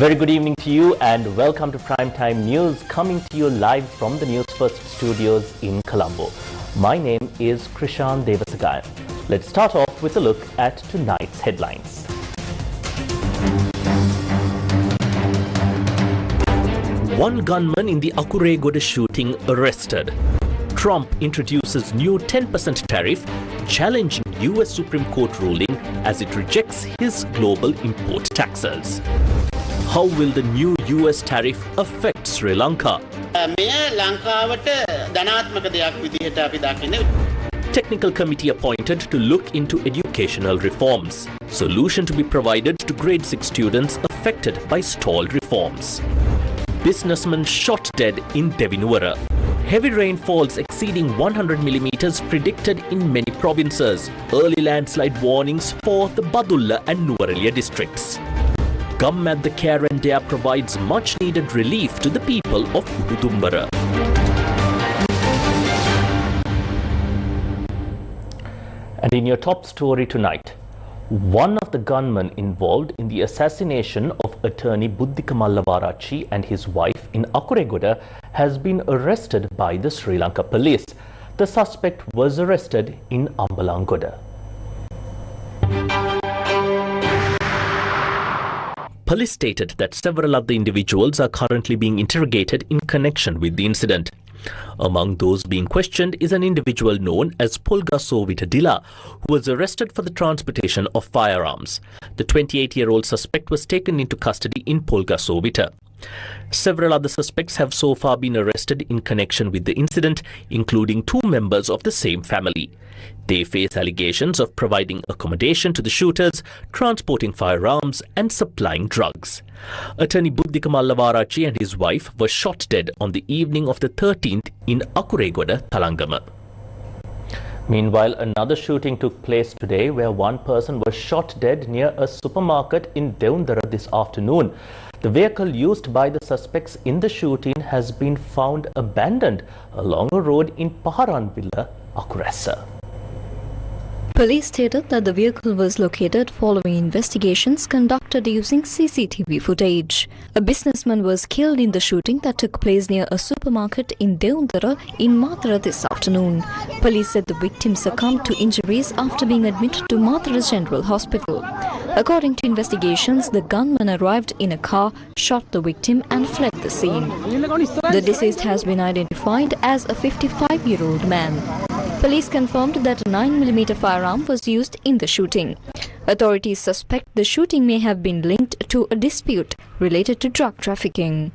Very good evening to you and welcome to Primetime News, coming to you live from the Newsfirst studios in Colombo. My name is Krishan Devasagayan. Let's start off with a look at tonight's headlines. One gunman in the Akuregoda shooting arrested. Trump introduces new 10% tariff, challenging US Supreme Court ruling as it rejects his global import taxes. How will the new US tariff affect Sri Lanka? Technical committee appointed to look into educational reforms. Solution to be provided to grade 6 students affected by stalled reforms. Businessman shot dead in Devinuwara. Heavy rainfalls exceeding 100 millimeters predicted in many provinces. Early landslide warnings for the Badulla and Nuwara districts. Gum at the Care and Dare provides much needed relief to the people of Utudumbara. And in your top story tonight, one of the gunmen involved in the assassination of attorney Buddhika Mallavarachi and his wife in Akuregoda has been arrested by the Sri Lanka police. The suspect was arrested in Ambalangoda. Police stated that several other individuals are currently being interrogated in connection with the incident. Among those being questioned is an individual known as Polga Sovita Dila, who was arrested for the transportation of firearms. The 28-year-old suspect was taken into custody in Polga Sovita. Several other suspects have so far been arrested in connection with the incident, including 2 members of the same family. They face allegations of providing accommodation to the shooters, transporting firearms and supplying drugs. Attorney Buddhika Mallavarachi and his wife were shot dead on the evening of the 13th in Akuregoda, Talangama. Meanwhile, another shooting took place today where one person was shot dead near a supermarket in Deundara this afternoon. The vehicle used by the suspects in the shooting has been found abandoned along a road in Paharanvilla, Akuressa. Police stated that the vehicle was located following investigations conducted using CCTV footage. A businessman was killed in the shooting that took place near a supermarket in Deundara in Mathura this afternoon. Police said the victim succumbed to injuries after being admitted to Mathura General Hospital. According to investigations, the gunman arrived in a car, shot the victim and fled the scene. The deceased has been identified as a 55-year-old man. Police confirmed that a 9mm firearm was used in the shooting. Authorities suspect the shooting may have been linked to a dispute related to drug trafficking.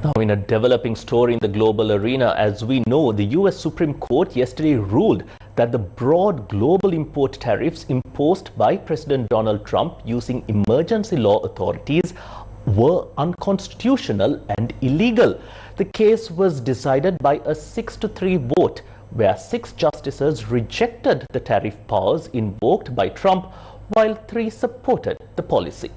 Now, in a developing story in the global arena, as we know, the US Supreme Court yesterday ruled that the broad global import tariffs imposed by President Donald Trump using emergency law authorities were unconstitutional and illegal. The case was decided by a 6-3 vote, where 6 justices rejected the tariff powers invoked by Trump, while 3 supported the policy.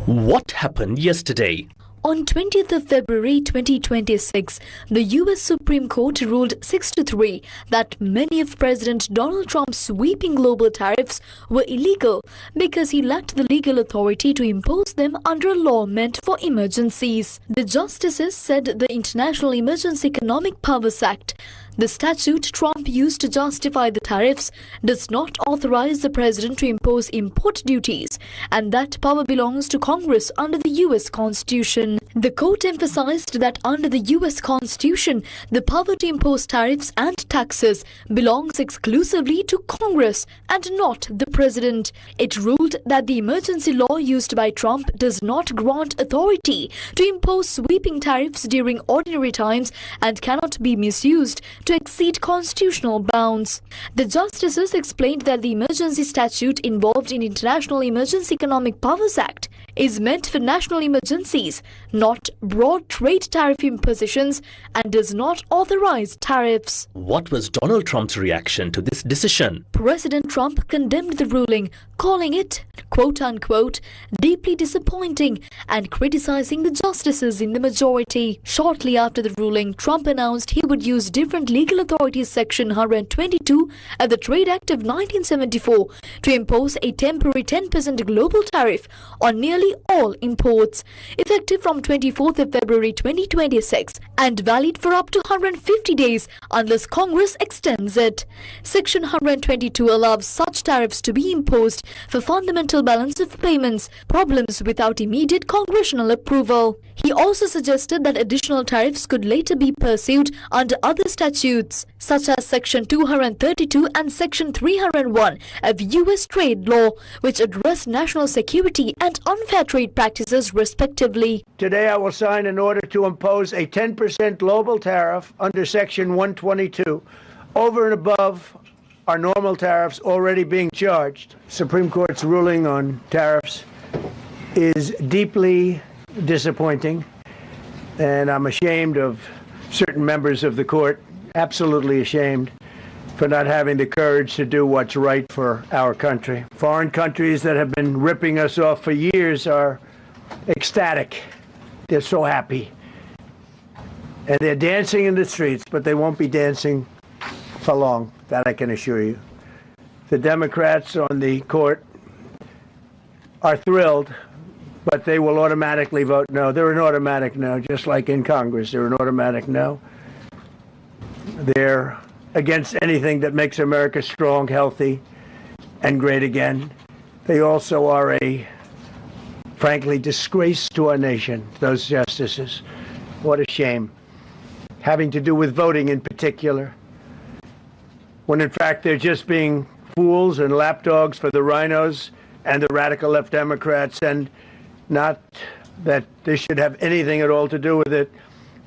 What happened yesterday? On 20th of February 2026, the US Supreme Court ruled 6-3 that many of President Donald Trump's sweeping global tariffs were illegal because he lacked the legal authority to impose them under a law meant for emergencies. The justices said the International Emergency Economic Powers Act, the statute Trump used to justify the tariffs, does not authorize the president to impose import duties, and that power belongs to Congress under the US Constitution. The court emphasized that under the US Constitution, the power to impose tariffs and taxes belongs exclusively to Congress and not the president. It ruled that the emergency law used by Trump does not grant authority to impose sweeping tariffs during ordinary times and cannot be misused to exceed constitutional bounds. The justices explained that the emergency statute involved in International Emergency Economic Powers Act is meant for national emergencies, not broad trade tariff impositions, and does not authorize tariffs. What was Donald Trump's reaction to this decision? President Trump condemned the ruling, calling it, quote-unquote, deeply disappointing and criticizing the justices in the majority. Shortly after the ruling, Trump announced he would use different legal authorities Section 122 of the Trade Act of 1974 to impose a temporary 10% global tariff on nearly all imports, effective from 24th of February 2026 and valid for up to 150 days unless Congress extends it. Section 122 allows such tariffs to be imposed for fundamental balance of payments problems without immediate congressional approval. He also suggested that additional tariffs could later be pursued under other statutes, such as Section 232 and Section 301 of U.S. trade law, which address national security and unfair trade practices respectively. Today I will sign an order to impose a 10% global tariff under Section 122 over and above our normal tariffs already being charged. Supreme Court's ruling on tariffs is deeply disappointing, and I'm ashamed of certain members of the court, absolutely ashamed, for not having the courage to do what's right for our country. Foreign countries that have been ripping us off for years are ecstatic. They're so happy. And they're dancing in the streets, but they won't be dancing for long, that I can assure you. The Democrats on the court are thrilled, but they will automatically vote no. They're an automatic no, just like in Congress. They're an automatic no. They're against anything that makes America strong, healthy, and great again. They also are a, frankly, disgrace to our nation, those justices. What a shame. Having to do with voting in particular, when in fact they're just being fools and lapdogs for the rhinos and the radical left Democrats, and not that this should have anything at all to do with it.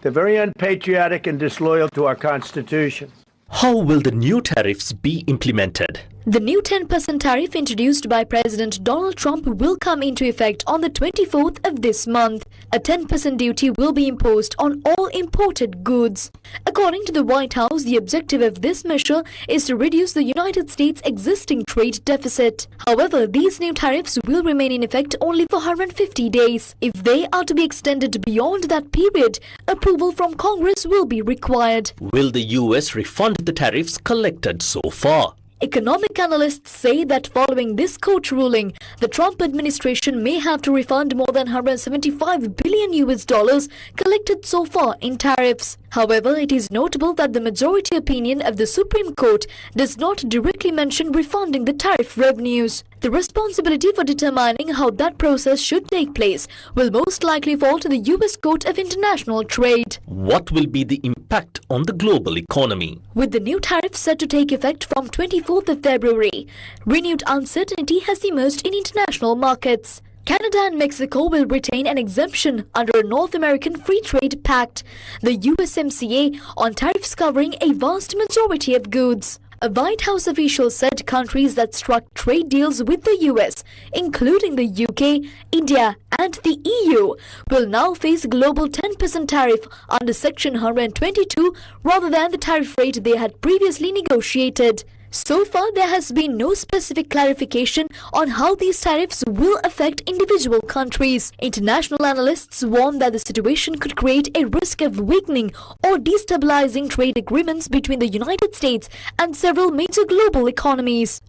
They're very unpatriotic and disloyal to our Constitution. How will the new tariffs be implemented? The new 10% tariff introduced by President Donald Trump will come into effect on the 24th of this month. A 10% duty will be imposed on all imported goods. According to the White House, the objective of this measure is to reduce the United States' existing trade deficit. However, these new tariffs will remain in effect only for 150 days. If they are to be extended beyond that period, approval from Congress will be required. Will the US refund the tariffs collected so far? Economic analysts say that following this court ruling, the Trump administration may have to refund more than $175 billion collected so far in tariffs. However, it is notable that the majority opinion of the Supreme Court does not directly mention refunding the tariff revenues. The responsibility for determining how that process should take place will most likely fall to the U.S. Court of International Trade. What will be the impact on the global economy? With the new tariff set to take effect from 24th of February, renewed uncertainty has emerged in international markets. Canada and Mexico will retain an exemption under a North American Free Trade Pact, the USMCA, on tariffs covering a vast majority of goods. A White House official said countries that struck trade deals with the US, including the UK, India and the EU, will now face global 10% tariff under Section 122 rather than the tariff rate they had previously negotiated. So far, there has been no specific clarification on how these tariffs will affect individual countries. International analysts warn that the situation could create a risk of weakening or destabilizing trade agreements between the United States and several major global economies.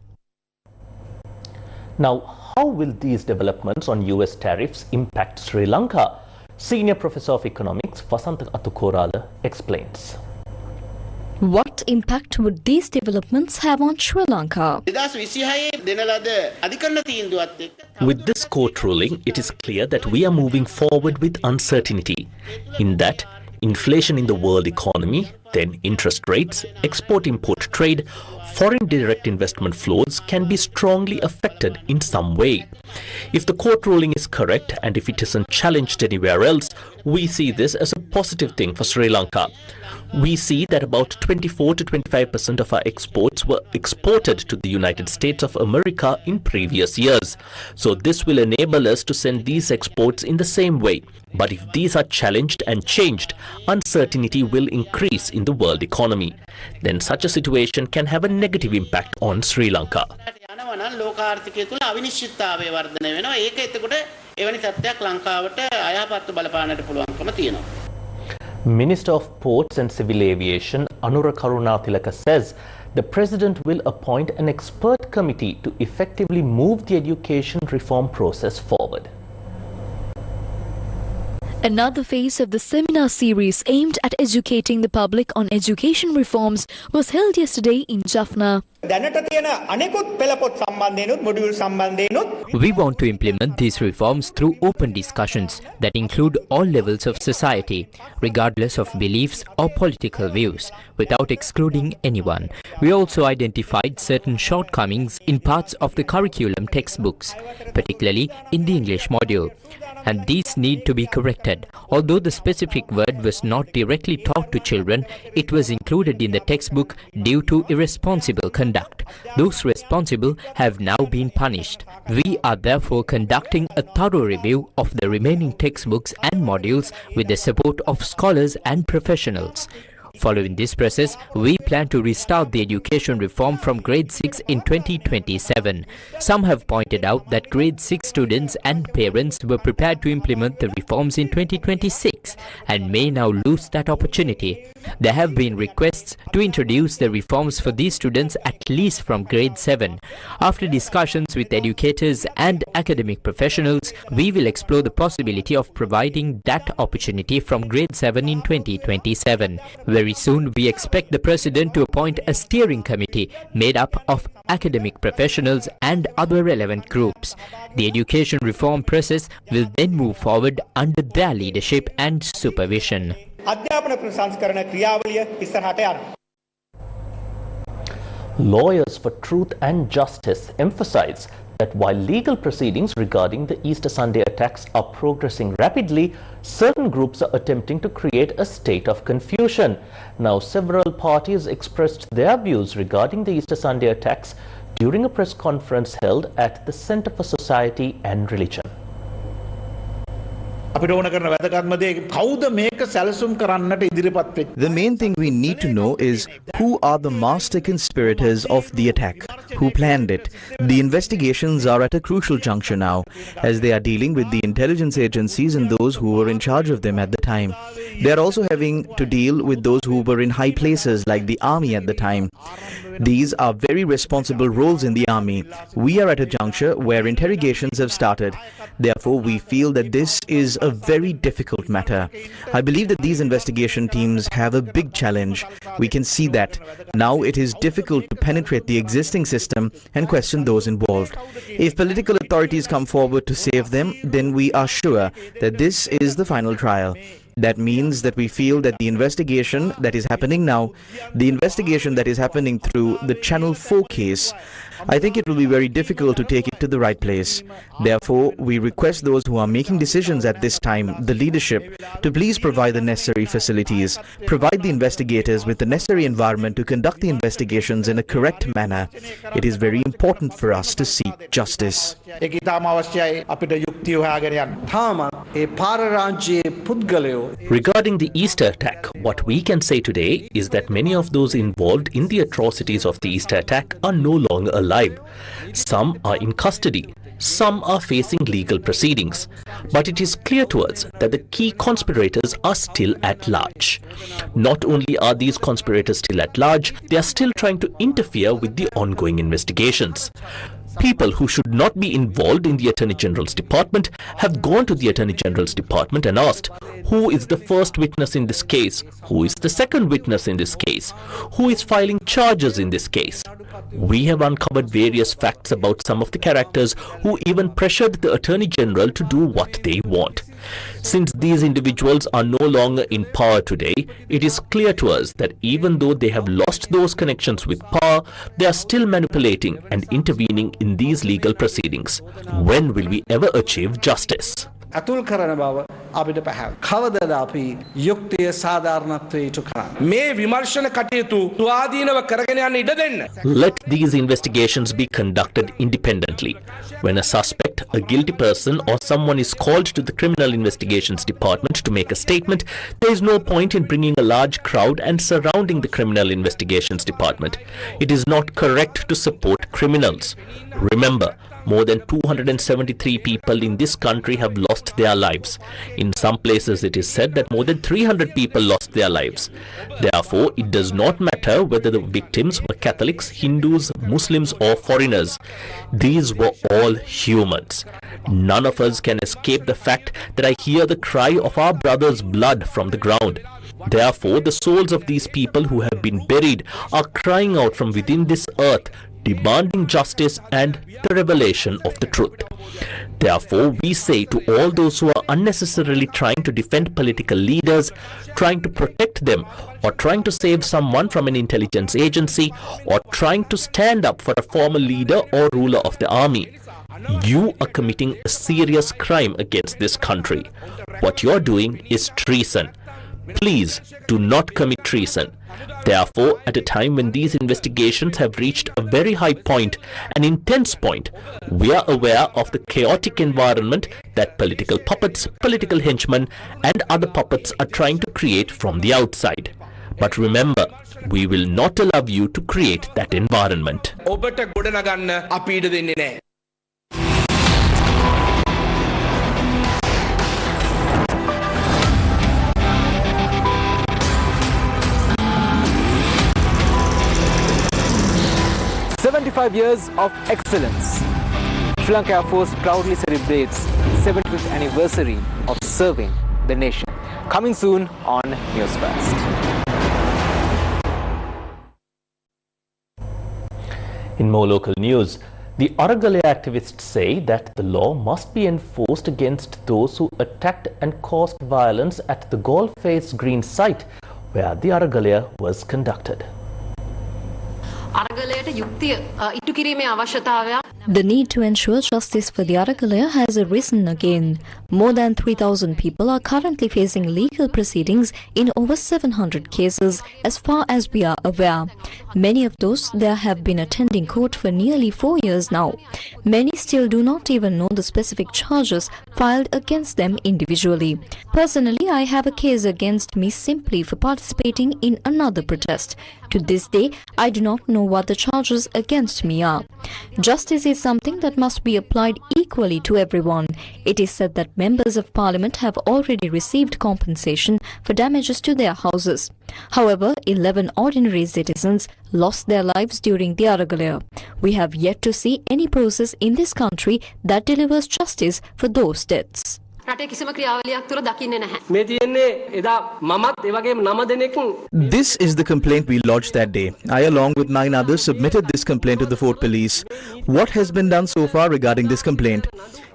Now, how will these developments on US tariffs impact Sri Lanka? Senior Professor of Economics Vasantha Attukorala explains. What impact would these developments have on Sri Lanka? With this court ruling, it is clear that we are moving forward with uncertainty. In that, inflation in the world economy, then interest rates, export-import trade, foreign direct investment flows can be strongly affected in some way. If the court ruling is correct and if it isn't challenged anywhere else, We see this as a positive thing for Sri Lanka. We see that about 24 to 25% of our exports were exported to the United States of America in previous years. So this will enable us to send these exports in the same way. But if these are challenged and changed, uncertainty will increase in the world economy. Then such a situation can have a negative impact on Sri Lanka. Minister of Ports and Civil Aviation Anura Karunatilaka says the President will appoint an expert committee to effectively move the education reform process forward. Another phase of the seminar series aimed at educating the public on education reforms was held yesterday in Jaffna. We want to implement these reforms through open discussions that include all levels of society, regardless of beliefs or political views, without excluding anyone. We also identified certain shortcomings in parts of the curriculum textbooks, particularly in the English module, and these need to be corrected. Although the specific word was not directly taught to children, it was included in the textbook due to irresponsible conduct. Those responsible have now been punished. We are therefore conducting a thorough review of the remaining textbooks and modules with the support of scholars and professionals. Following this process, we plan to restart the education reform from grade 6 in 2027. Some have pointed out that grade 6 students and parents were prepared to implement the reforms in 2026 and may now lose that opportunity. There have been requests to introduce the reforms for these students at least from grade 7. After discussions with educators and academic professionals, we will explore the possibility of providing that opportunity from grade 7 in 2027. Very soon, we expect the President to appoint a steering committee made up of academic professionals and other relevant groups. The education reform process will then move forward under their leadership and supervision. Lawyers for Truth and Justice emphasize that while legal proceedings regarding the Easter Sunday attacks are progressing rapidly, certain groups are attempting to create a state of confusion. Now, several parties expressed their views regarding the Easter Sunday attacks during a press conference held at the Center for Society and Religion. The main thing we need to know is who are the master conspirators of the attack, who planned it. The investigations are at a crucial juncture now, as they are dealing with the intelligence agencies and those who were in charge of them at the time. They are also having to deal with those who were in high places like the army at the time. These are very responsible roles in the army. We are at a juncture where interrogations have started. Therefore, we feel that this is a very difficult matter. I believe that these investigation teams have a big challenge. We can see that. Now it is difficult to penetrate the existing system and question those involved. If political authorities come forward to save them, then we are sure that this is the final trial. That means that we feel that the investigation that is happening now, the investigation that is happening through the Channel 4 case, I think it will be very difficult to take it to the right place. Therefore, we request those who are making decisions at this time, the leadership, to please provide the necessary facilities, provide the investigators with the necessary environment to conduct the investigations in a correct manner. It is very important for us to seek justice. Regarding the Easter attack, what we can say today is that many of those involved in the atrocities of the Easter attack are no longer alive. Some are in custody. Some are facing legal proceedings. But it is clear to us that the key conspirators are still at large. Not only are these conspirators still at large, they are still trying to interfere with the ongoing investigations. People who should not be involved in the Attorney General's department have gone to the Attorney General's department and asked, who is the first witness in this case? Who is the second witness in this case? Who is filing charges in this case? We have uncovered various facts about some of the characters who even pressured the Attorney General to do what they want. Since these individuals are no longer in power today, it is clear to us that even though they have lost those connections with power, they are still manipulating and intervening in these legal proceedings. When will we ever achieve justice? අපිට පැහැදිලි. කවදද අපි යුක්තිය සාධාරණත්වයේ ඉටු කරන්නේ? මේ විමර්ශන කටයුතු ස්වාධීනව කරගෙන යන්න ඉඩ දෙන්න. Let these investigations be conducted independently. When a suspect, a guilty person, or someone is called to the Criminal Investigations Department to make a statement, there is no point in bringing a large crowd and surrounding the Criminal Investigations Department. It is not correct to support criminals. Remember, more than 273 people in this country have lost their lives. In some places it is said that more than 300 people lost their lives. Therefore, it does not matter whether the victims were Catholics, Hindus, Muslims or foreigners. These were all humans. None of us can escape the fact that I hear the cry of our brothers' blood from the ground. Therefore, the souls of these people who have been buried are crying out from within this earth, demanding justice and the revelation of the truth. Therefore, we say to all those who are unnecessarily trying to defend political leaders, trying to protect them, or trying to save someone from an intelligence agency, or trying to stand up for a former leader or ruler of the army, you are committing a serious crime against this country. What you are doing is treason. Please do not commit treason. Therefore, at a time when these investigations have reached a very high point, an intense point, we are aware of the chaotic environment that political puppets, political henchmen and other puppets are trying to create from the outside. But remember, we will not allow you to create that environment. 75 years of excellence. Sri Lanka Air Force proudly celebrates 75th anniversary of serving the nation. Coming soon on Newsfirst. In more local news, the Aragalaya activists say that the law must be enforced against those who attacked and caused violence at the golf face green site where the Aragalaya was conducted. The need to ensure justice for the Aragalaya has arisen again. More than 3,000 people are currently facing legal proceedings in over 700 cases as far as we are aware. Many of those there have been attending court for nearly 4 years now. Many still do not even know the specific charges filed against them individually. Personally, I have a case against me simply for participating in another protest. To this day, I do not know what the charges against me are. Justice is something that must be applied equally to everyone. It is said that members of parliament have already received compensation for damages to their houses. However, 11 ordinary citizens lost their lives during the Aragalaya. We have yet to see any process in this country that delivers justice for those deaths. This is the complaint we lodged that day. I, along with 9 others, submitted this complaint to the Fort Police. What has been done so far regarding this complaint?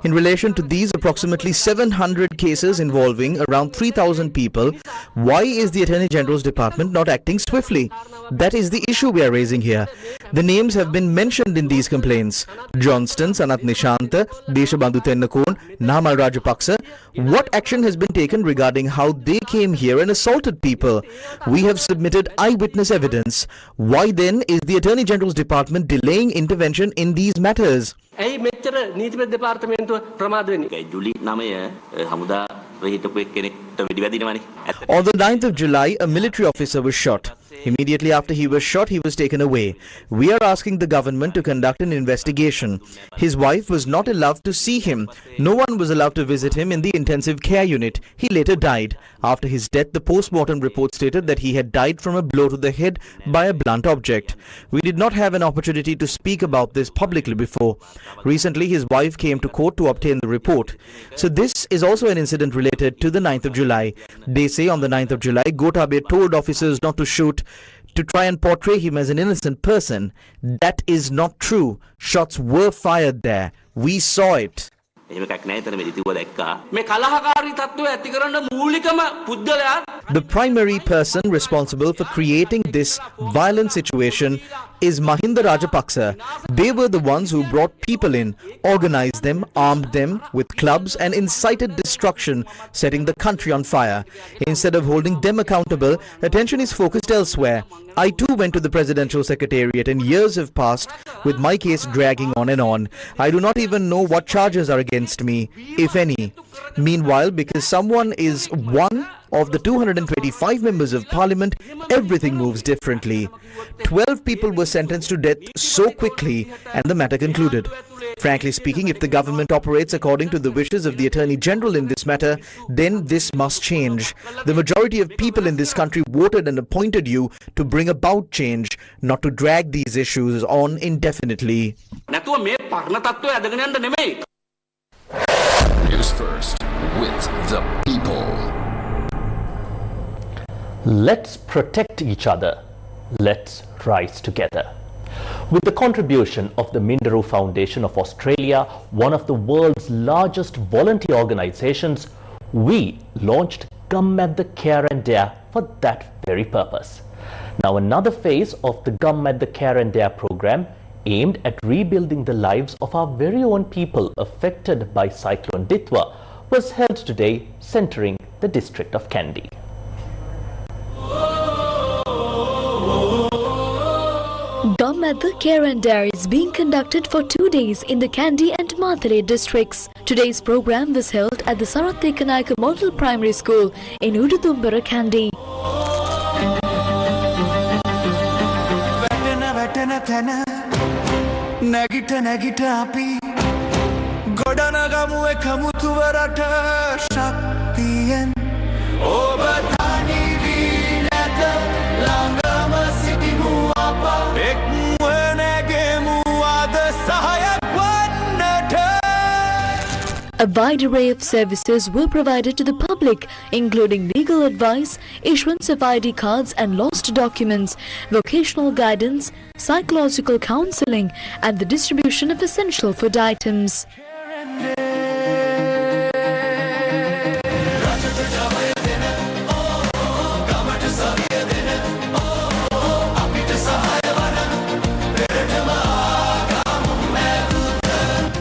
In relation to these approximately 700 cases involving around 3,000 people, why is the Attorney General's Department not acting swiftly? That is the issue we are raising here. The names have been mentioned in these complaints. Johnston, Sanat Nishanta, Deshabandhu Tennakon, Namal Rajapaksa. What action has been taken regarding how they came here and assaulted people? We have submitted eyewitness evidence. Why then is the Attorney General's Department delaying intervention in these matters? On the 9th of July, a military officer was shot. Immediately after he was shot, he was taken away. We are asking the government to conduct an investigation. His wife was not allowed to see him. No one was allowed to visit him in the intensive care unit. He later died. After his death, the post-mortem report stated that he had died from a blow to the head by a blunt object. We did not have an opportunity to speak about this publicly before. Recently, his wife came to court to obtain the report. So this is also an incident related to the 9th of July. They say on the 9th of July, Gotabaya told officers not to shoot, to try and portray him as an innocent person. That is not true. Shots were fired there. We saw it. The primary person responsible for creating this violent situation is Mahinda Rajapaksa. They were the ones who brought people in, organized them, armed them with clubs and incited destruction, setting the country on fire. Instead of holding them accountable, attention is focused elsewhere. I too went to the presidential secretariat and years have passed with my case dragging on and on. I do not even know what charges are against me, if any. Meanwhile, because someone is one of the 225 members of parliament, everything moves differently. 12 people were sentenced to death so quickly and the matter concluded. Frankly speaking, if the government operates according to the wishes of the Attorney General in this matter, then this must change. The majority of people in this country voted and appointed you to bring about change, not to drag these issues on indefinitely. Newsfirst with the people. Let's protect each other. Let's rise together. With the contribution of the Minderoo Foundation of Australia, one of the world's largest volunteer organizations, we launched Gum at the Care and Dare for that very purpose. Now, another phase of the Gum at the Care and Dare program aimed at rebuilding the lives of our very own people affected by Cyclone Ditwa was held today, centering the district of Kandy. Gum at the Care and Dare is being conducted for 2 days in the Kandy and Matale districts. Today's program was held at the Sirasa Model Primary School in Ududumbara, Kandy. A wide array of services were provided to the public, including legal advice, issuance of ID cards and lost documents, vocational guidance, psychological counseling, and the distribution of essential food items.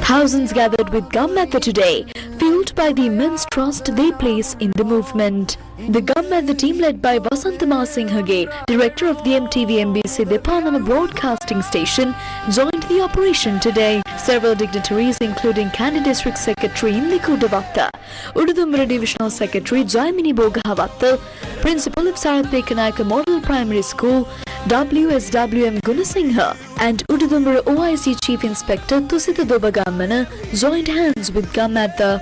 Thousands gathered with Gum Matha today, fueled by the immense trust they place in the movement. The Gum Matha team, led by Vasantama Singhage, director of the MTV-MBC Depanama Broadcasting Station, joined the operation today. Several dignitaries, including Kandy District Secretary Indiku Davatta, Ududumbara Divisional Secretary Jaimini Bogahavatta, Principal of Sarathekanaika Model Primary School, WSWM Gunasingha, and Ududumbara OIC Chief Inspector Tusita Dobagamana joined hands with Gum Matha.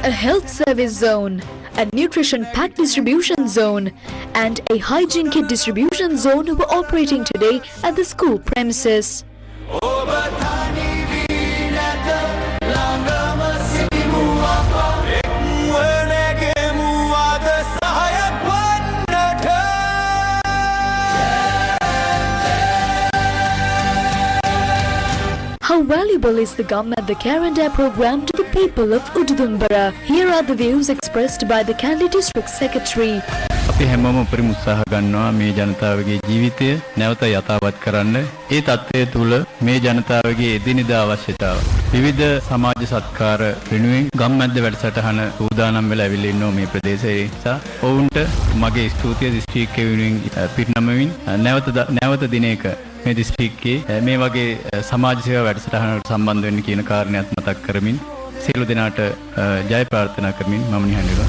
A health service zone, a nutrition pack distribution zone, and a hygiene kit distribution zone were operating today at the school premises. How valuable is the Gum at the Care and Dare program to the people of Ududumbara? Here are the views expressed by the Kandy District Secretary. අපි හැමෝම උපරිම උත්සාහ ගන්නවා මේ ජනතාවගේ ජීවිතය නැවත යථාවත් කරන්න. ඒ තත්ත්වය තුල මේ ජනතාවගේ එදිනෙදා අවශ්‍යතාව විවිධ සමාජ සත්කාර වෙනුවෙන් ගම් මැද්ද වැඩසටහන සූදානම් වෙලා ඇවිල්ලා ඉන්නවා මේ ප්‍රදේශයේ. නිසා ඔවුන්ට මගේ ස්තුතිය දිස්ත්‍රික්කයේ වෙනුවෙන් පිරිනමමින් නැවත දිනයක මේ දිස්ත්‍රික්කයේ මේ වගේ සමාජ සේවා වැඩසටහනකට සම්බන්ධ වෙන්න කියන කාරණයක් මතක් කරමින් සියලු දෙනාට ජය ප්‍රාර්ථනා කරමින් මම නිහඬ වෙනවා.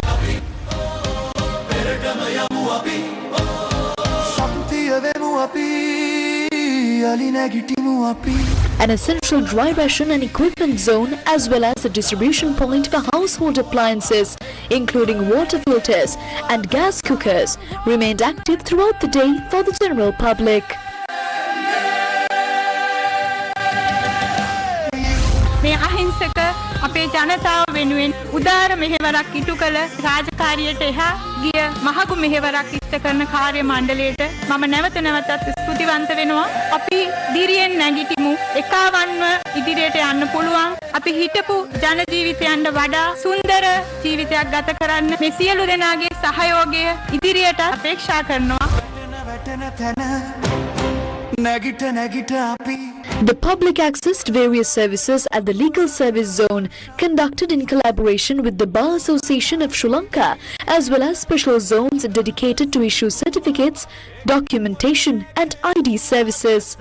An essential dry ration and equipment zone, as well as a distribution point for household appliances, including water filters and gas cookers, remained active throughout the day for the general public. මේ අහිංසක අපේ ජනතාව වෙනුවෙන් උදාර මෙහෙවරක් ඉටු කළ රාජකාරියට එහා ගිය මහඟු මෙහෙවරක් ඉෂ්ට කරන කාර්ය මණ්ඩලයට මම නැවත නැවතත් ස්තුතිවන්ත වෙනවා. අපි දිරියෙන් නැගිටිමු, එකවන්ව ඉදිරියට යන්න පුළුවන්. අපි හිටපු ජන ජීවිතයන්ට වඩා සුන්දර ජීවිතයක් ගත කරන්න මේ සියලු දෙනාගේ සහයෝගය ඉදිරියට අපේක්ෂා කරනවා. The public access to various services at the legal service zone conducted in collaboration with the Bar Association of Sri Lanka as well as special zones dedicated to issue certificates, documentation and ID services.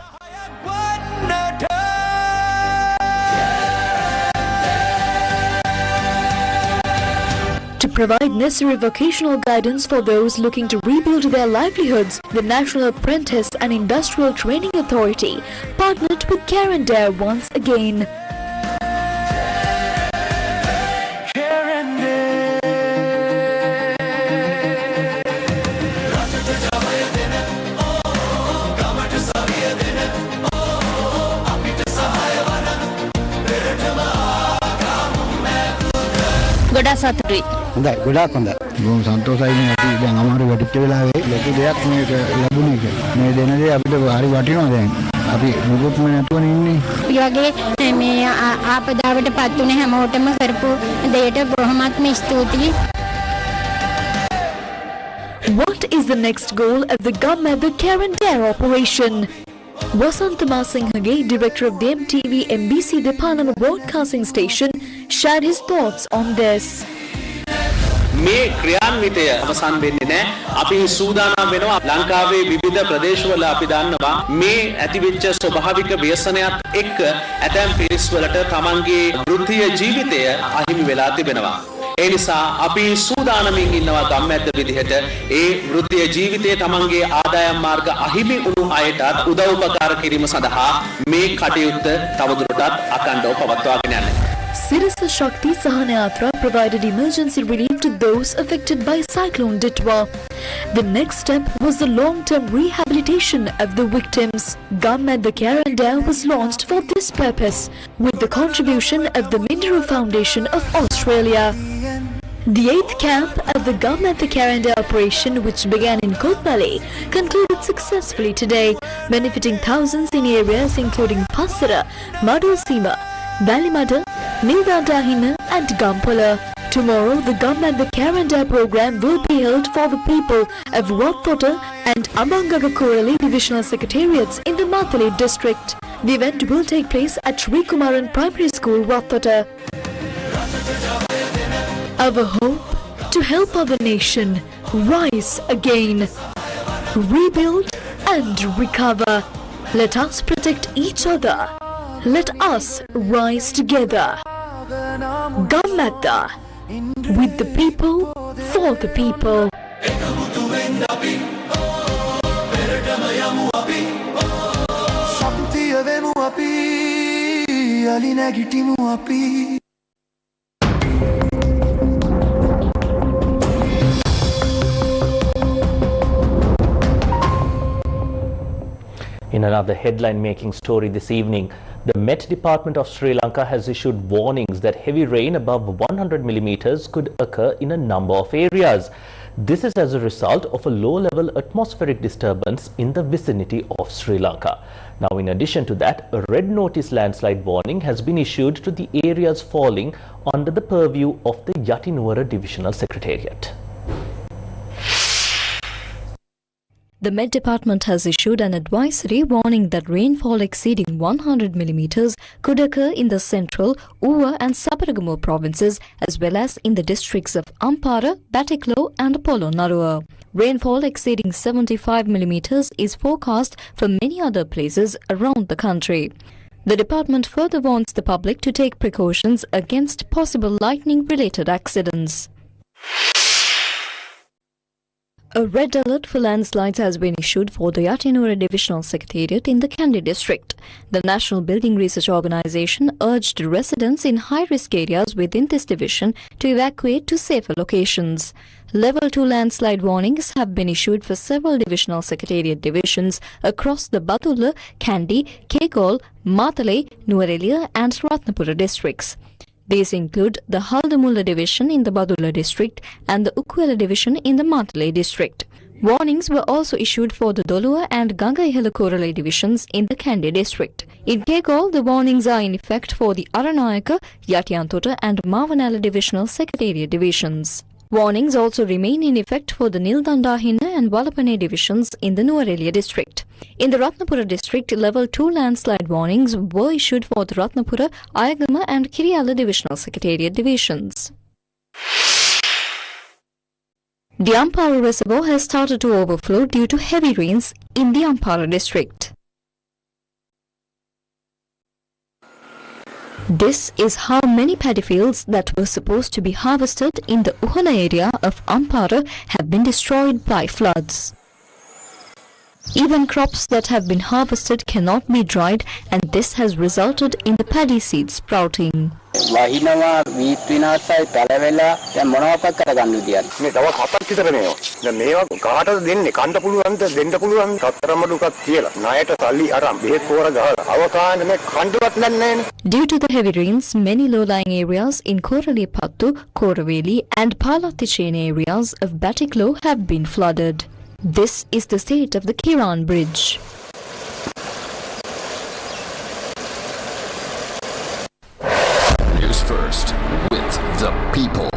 To provide necessary vocational guidance for those looking to rebuild their livelihoods, the National Apprentice and Industrial Training Authority partnered with Care and Dare once again. ගොඩක් සතුටුයි. හොඳයි ගොඩාක් හොඳයි. බොහොම සන්තෝෂයි මේ අපි දැන් අමාරු වැඩිච්ච වෙලාවේ ලොකු දෙයක් මේක ලැබුණේ කියලා. මේ දෙන දේ අපිට හරි වටිනවා දැන්. අපි මුකුත්ම නැතුවනේ ඉන්නේ. මේ වගේ මේ ආපදාවට පත් වුණ හැමෝටම කරපු දෙයට බොහොමත්ම ස්තුතියි. What is the next goal of the Gammatha Care and Dare operation? Wasantama Singhage, director of the MTV MBC Department Broadcasting Station, shared his thoughts on this. මේ ක්‍රියාන්විතය අවසන් වෙන්නේ නැහැ. අපි සූදානම් වෙනවා ලංකාවේ විවිධ ප්‍රදේශවල අපි දන්නවා මේ ඇතිවෙච්ච ස්වභාවික ව්‍යසනයත් එක්ක ඇතැම් පිරිස් වලට තමන්ගේ වෘත්තීය ජීවිතය අහිමි වෙලා තිබෙනවා. ඒ නිසා අපි සූදානමින් ඉන්නවා ගම්මැද්ද විදිහට ඒ වෘත්තීය ජීවිතයේ තමන්ගේ ආදායම් මාර්ග අහිමි වුණු අයටත් උදව් උපකාර කිරීම සඳහා මේ කටයුත්ත තවදුරටත් අඛණ්ඩව පවත්වාගෙන යන්න. Sirasa Shakti Sahana Yatra provided emergency relief to those affected by Cyclone Ditwa. The next step was the long-term rehabilitation of the victims. Gammatha Care and Dare was launched for this purpose with the contribution of the Mindaru Foundation of Australia. The 8th camp of the Gammatha Care and Dare operation, which began in Kotmale, concluded successfully today, benefiting thousands in areas including Passara, Madusima, Valimada, Nildantahina and Gampala. Tomorrow, the Gammatha Care and Dare program will be held for the people of Rothota and Amangagakurali divisional secretariats in the Mathale district. The event will take place at Sri Kumaran Primary School, Rothota. Our hope to help our nation rise again, rebuild and recover. Let us protect each other. Let us rise together. Gammatha, with the people, for the people. In another headline-making story this evening, the Met Department of Sri Lanka has issued warnings that heavy rain above 100 millimeters could occur in a number of areas. This is as a result of a low-level atmospheric disturbance in the vicinity of Sri Lanka. Now, in addition to that, a red notice landslide warning has been issued to the areas falling under the purview of the Yatinuwara Divisional Secretariat. The Met Department has issued an advisory warning that rainfall exceeding 100 millimeters could occur in the central, Uva and Saparagamo provinces as well as in the districts of Ampara, Batiklo and Polonnaruwa. Rainfall exceeding 75 millimeters is forecast for many other places around the country. The department further warns the public to take precautions against possible lightning-related accidents. A red alert for landslides has been issued for the Yatinuwara Divisional Secretariat in the Kandy district. The National Building Research Organisation urged residents in high-risk areas within this division to evacuate to safer locations. Level 2 landslide warnings have been issued for several divisional secretariat divisions across the Badulla, Kandy, Kekol, Mathale, Nuwara and Ratnapura districts. These include the Haldamulla division in the Badulla district and the Ukuela division in the Mathale district. Warnings were also issued for the Dolua and Gangaihala Korale divisions in the Kandy district. In Kekol, the warnings are in effect for the Aranayaka, Yatiyantota and Mavanala divisional secretariat divisions. Warnings also remain in effect for the Nildandahina and Walapane divisions in the Nuwara district. In the Ratnapura district, level 2 landslide warnings were issued for the Ratnapura, Ayagama and Kiriyala divisional secretariat divisions. The Ampara reservoir has started to overflow due to heavy rains in the Ampara district. This is how many paddy fields that were supposed to be harvested in the Uhana area of Ampara have been destroyed by floods. Even crops that have been harvested cannot be dried, and this has resulted in the paddy seed sprouting. Due to the heavy rains, many low-lying areas in Koralipattu, Koraveli and Palathichene areas of Batiklo have been flooded. This is the state of the Kiran Bridge. Newsfirst with the people.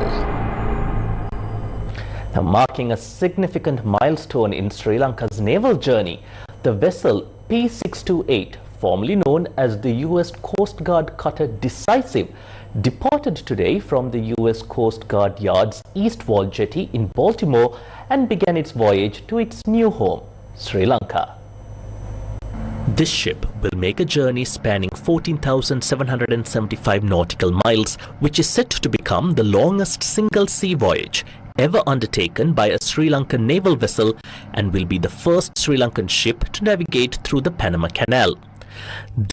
Now, marking a significant milestone in Sri Lanka's naval journey, the vessel P628, formerly known as the U.S. Coast Guard cutter Decisive, departed today from the U.S. Coast Guard Yard's East Wall Jetty in Baltimore and began its voyage to its new home, Sri Lanka. This ship will make a journey spanning 14,775 nautical miles, which is set to become the longest single sea voyage ever undertaken by a Sri Lankan naval vessel and will be the first Sri Lankan ship to navigate through the Panama Canal.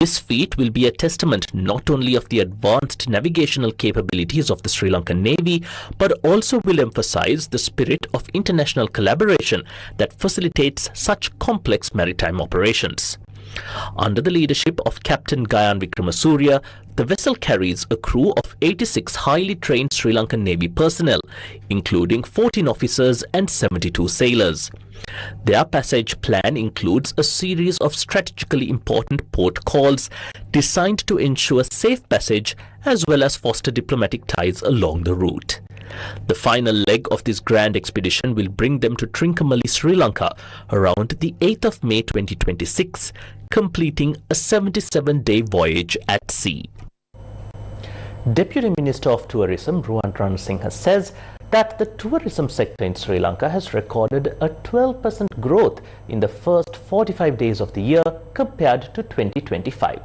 This feat will be a testament not only of the advanced navigational capabilities of the Sri Lankan Navy, but also will emphasize the spirit of international collaboration that facilitates such complex maritime operations. Under the leadership of Captain Gayan Wickramasuriya, the vessel carries a crew of 86 highly trained Sri Lankan Navy personnel, including 14 officers and 72 sailors. Their passage plan includes a series of strategically important port calls designed to ensure safe passage as well as foster diplomatic ties along the route. The final leg of this grand expedition will bring them to Trincomalee, Sri Lanka around the 8th of May 2026, completing a 77-day voyage at sea. Deputy Minister of Tourism Ruwan Ranasinghe says that the tourism sector in Sri Lanka has recorded a 12% growth in the first 45 days of the year compared to 2025.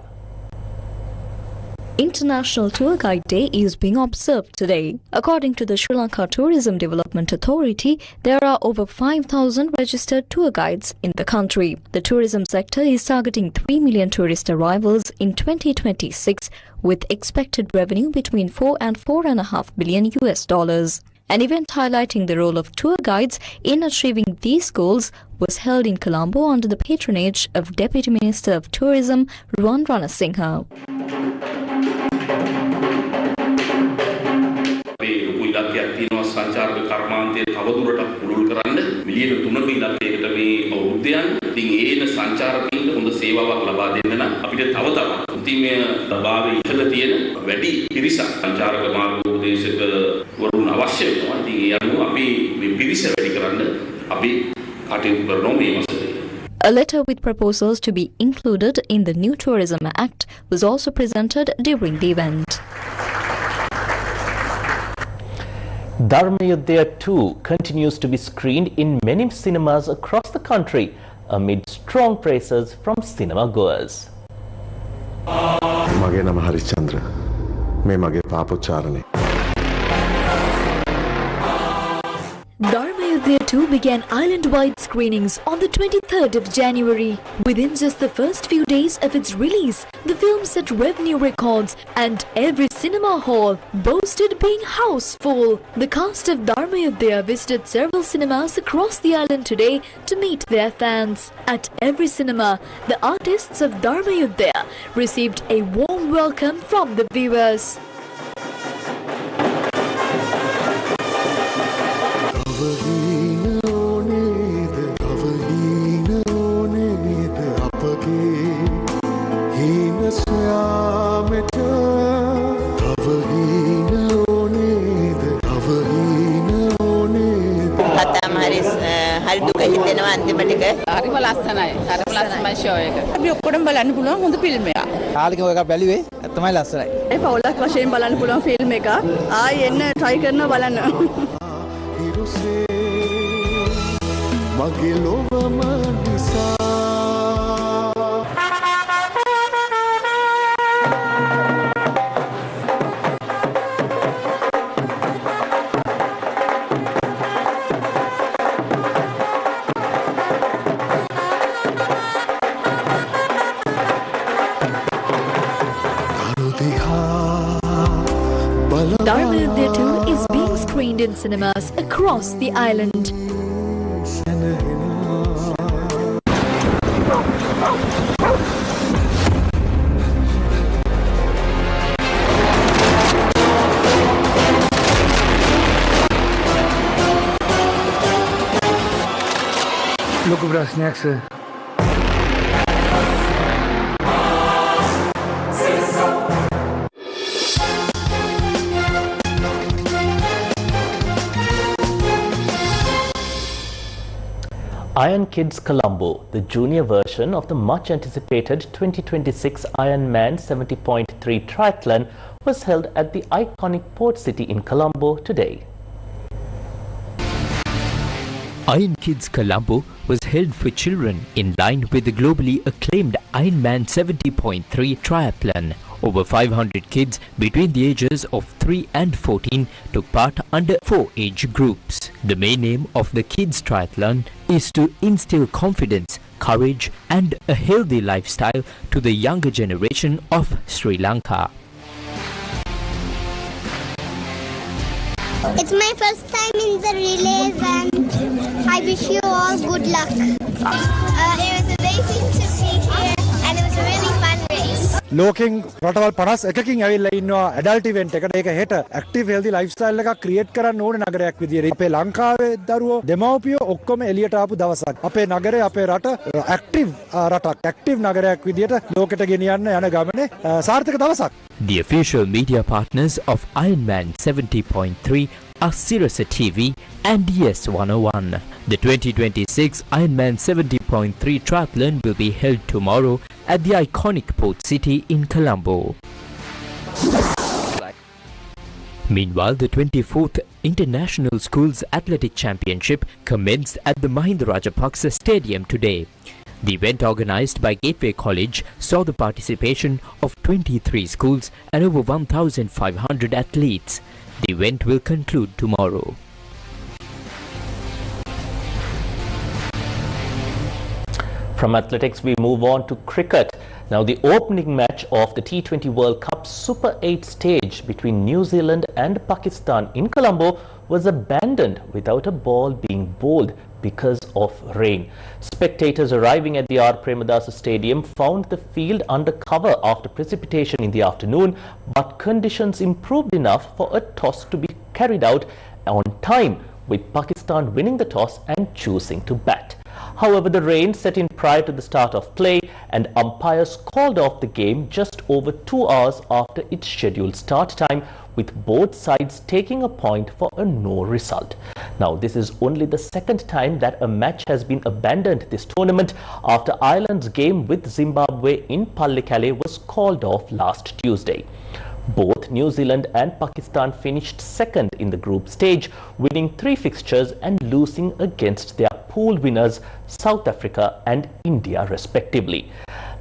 International Tour Guide Day is being observed today. According to the Sri Lanka Tourism Development Authority, there are over 5,000 registered tour guides in the country. The tourism sector is targeting 3 million tourist arrivals in 2026, with expected revenue between 4 and 4.5 billion US dollars. An event highlighting the role of tour guides in achieving these goals was held in Colombo under the patronage of Deputy Minister of Tourism Ruwan Ranasinghe. සංචාරක කර්මාන්තය තවදුරටත් පුළුල් කරන්න මිලියන 3ක ඉලක්කයකට මේ අවුරුද්දයන් ඉතින් ඒන සංචාරකයින්ට හොඳ සේවාවක් ලබා දෙන්න නම් අපිට තව තවත් කෘත්‍රිමය භාවය ඉහළ තියෙන වැඩි පිරිසක් සංචාරක මාර්ගෝපදේශක වරුන් අවශ්‍ය වෙනවා. ඉතින් ඒ අනුව අපි මේ පිරිස වැඩි කරන්න අපි කටයුතු කරනවා මේ මාසෙදී. A letter with proposals to be included in the new Tourism Act was also presented during the event. Dharmayuddhaya 2 continues to be screened in many cinemas across the country amid strong praises from cinema goers. මගේ නම හරිචන්ද්‍ර. මේ මගේ පාපොච්චාරණය. Dharmayuddhaya 2 began island-wide screenings on the 23rd of January. Within just the first few days of its release, the film set revenue records and every cinema hall boasted being house full. The cast of Dharmayuddhaya visited several cinemas across the island today to meet their fans. At every cinema, the artists of Dharmayuddhaya received a warm welcome from the viewers. කාමෙට අවහීන ඕනේද අවහීන ඕනේද කතාම හරි දුක හිතෙනවා අන්තිම ටික හරිම ලස්සනයි හරිම ලස්සනයි ෂෝ එක අපි ඔක්කොටම බලන්න පුළුවන් හොඳ ෆිල්ම් එකක් කාලිකව එකක් බැලුවේ තමයි ලස්සනයි ඒ පවුලක් වශයෙන් බලන්න පුළුවන් ෆිල්ම් එකක් ආයි එන්න try කරනවා බලන්න මගේ ලොවම නිසා Dharmayuddha 2 is being screened in cinemas across the island. ලොකු ප්‍රශ්නයක් sir. Iron Kids Colombo, the junior version of the much anticipated 2026 Ironman 70.3 triathlon, was held at the iconic port city in Colombo today. Iron Kids Colombo was held for children in line with the globally acclaimed Ironman 70.3 triathlon. Over 500 kids between the ages of 3 and 14 took part under 4 age groups. The main aim of the kids triathlon is to instill confidence, courage and a healthy lifestyle to the younger generation of Sri Lanka. It's my first time in the relays and I wish you all good luck. It was amazing to be here and it was a really fun race. ලෝකෙන් රටවල් 51කින් ඇවිල්ලා ඉන්නවා adult event එකට. ඒක හෙට active healthy lifestyle එකක් create කරන්න ඕනේ නගරයක් විදියට. අපේ ලංකාවේ දරුවෝ දෙමව්පියෝ ඔක්කොම එළියට ආපු දවසක්. අපේ නගරේ අපේ රට ඇක්ටිව් රටක් ඇක්ටිව් නගරයක් විදියට ලෝකෙට ගෙනියන්න යන ගමනේ සාර්ථක දවසක්. The official media partners of Ironman 70.3 are Sirasa TV and Yes 101. The 2026 Ironman 70.3 triathlon will be held tomorrow at the iconic port city in Colombo. Meanwhile, the 24th International Schools Athletic Championship commenced at the Mahinda Rajapaksa Stadium today. The event organised by Gateway College saw the participation of 23 schools and over 1,500 athletes. The event will conclude tomorrow. From athletics, we move on to cricket. Now, the opening match of the T20 World Cup Super 8 stage between New Zealand and Pakistan in Colombo was abandoned without a ball being bowled because of rain. Spectators arriving at the R. Premadasa Stadium found the field under cover after precipitation in the afternoon, but conditions improved enough for a toss to be carried out on time, with Pakistan winning the toss and choosing to bat. However, the rain set in prior to the start of play and umpires called off the game just over 2 hours after its scheduled start time, with both sides taking a point for a no result. Now, this is only the second time that a match has been abandoned this tournament after Ireland's game with Zimbabwe in Pallekele was called off last Tuesday. Both New Zealand and Pakistan finished second in the group stage, winning 3 fixtures and losing against their pool winners South Africa and India respectively.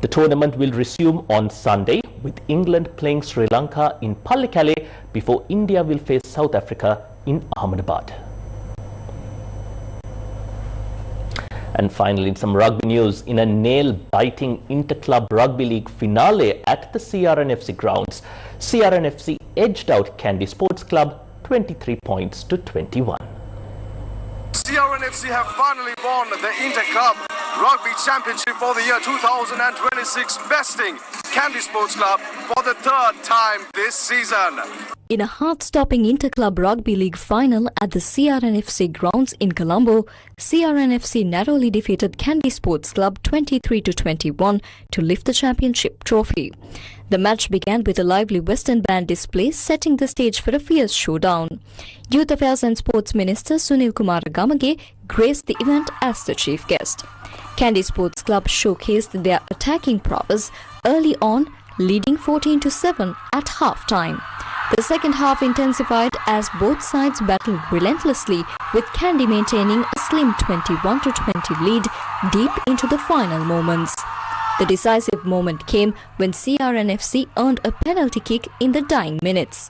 The tournament will resume on Sunday, with England playing Sri Lanka in Pallekele before India will face South Africa in Ahmedabad. And finally, in some rugby news, in a nail-biting inter-club rugby league finale at the CRNFC grounds, CRNFC edged out Kandy Sports Club 23 points to 21. CRNFC have finally won the Inter Cup Rugby Championship for the year 2026, besting Candy Sports Club for the third time this season. In a heart-stopping inter-club rugby league final at the CRNFC grounds in Colombo, CRNFC narrowly defeated Candy Sports Club 23-21 to lift the championship trophy. The match began with a lively Western band display, setting the stage for a fierce showdown. Youth Affairs and Sports Minister Sunil Kumar Gamage graced the event as the chief guest. Candy Sports Club showcased their attacking prowess early on, leading 14-7 at half-time. The second half intensified as both sides battled relentlessly, with Candy maintaining a slim 21-20 lead deep into the final moments. The decisive moment came when CRNFC earned a penalty kick in the dying minutes.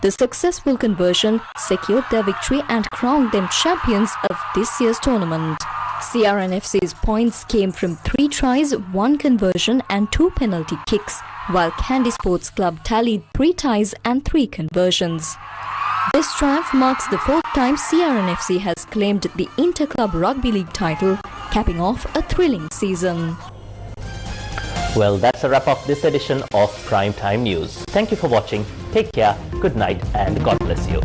The successful conversion secured their victory and crowned them champions of this year's tournament. CRNFC's points came from 3 tries, 1 conversion and 2 penalty kicks, while Candy Sports Club tallied 3 ties and 3 conversions. This triumph marks the 4th time CRNFC has claimed the Inter-Club Rugby League title, capping off a thrilling season. Well, that's a wrap of this edition of Primetime News. Thank you for watching. Take care, good night and God bless you.